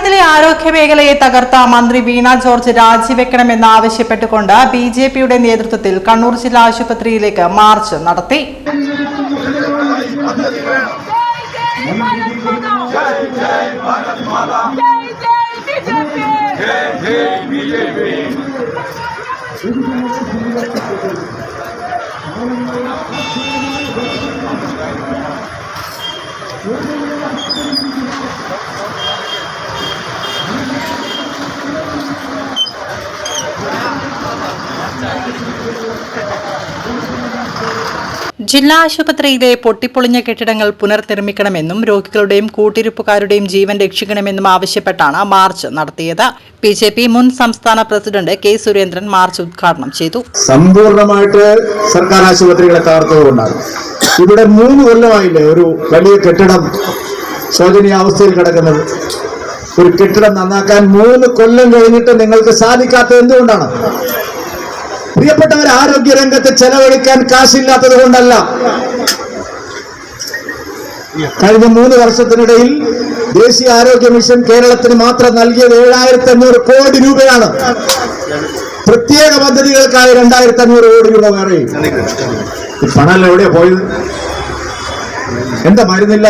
കേരളത്തിലെ ആരോഗ്യ മേഖലയെ തകർത്ത മന്ത്രി വീണ ജോർജ് രാജിവെക്കണമെന്നാവശ്യപ്പെട്ടുകൊണ്ട് ബിജെപിയുടെ നേതൃത്വത്തിൽ കണ്ണൂർ ജില്ലാ ആശുപത്രിയിലേക്ക് മാർച്ച് നടത്തി. ജില്ലാ ആശുപത്രിയിലെ പൊട്ടിപ്പൊളിഞ്ഞ കെട്ടിടങ്ങൾ പുനർനിർമ്മിക്കണമെന്നും രോഗികളുടെയും കൂട്ടിരിപ്പുകാരുടെയും ജീവൻ രക്ഷിക്കണമെന്നും ആവശ്യപ്പെട്ടാണ് മാർച്ച് നടത്തിയത്. ബിജെപി മുൻ സംസ്ഥാന പ്രസിഡന്റ് കെ സുരേന്ദ്രൻ മാർച്ച് ഉദ്ഘാടനം ചെയ്തു. സമ്പൂർണ്ണമായിട്ട് സർക്കാർ ആശുപത്രികളെ തകർത്തുകൊണ്ടാണ്. ഇവിടെ 3 കൊല്ലമായില്ലേ ഒരു വലിയ കെട്ടിടം ശോചനീയാവസ്ഥയിൽ കിടക്കുന്നത്. ഒരു കെട്ടിടം നന്നാക്കാൻ 3 കൊല്ലം കഴിഞ്ഞിട്ട് നിങ്ങൾക്ക് സാധിക്കാത്തത് എന്തുകൊണ്ടാണ്? പ്രിയപ്പെട്ടവർ, ആരോഗ്യ രംഗത്ത് ചെലവഴിക്കാൻ കാശില്ലാത്തത് കൊണ്ടല്ല. കഴിഞ്ഞ 3 വർഷത്തിനിടയിൽ ദേശീയ ആരോഗ്യ മിഷൻ കേരളത്തിന് മാത്രം നൽകിയത് 7500 കോടി രൂപയാണ്. പ്രത്യേക പദ്ധതികൾക്കായി 2500 കോടി രൂപ വേറെ. പണം എവിടെയാ പോയത്? എന്താ മരുന്നില്ല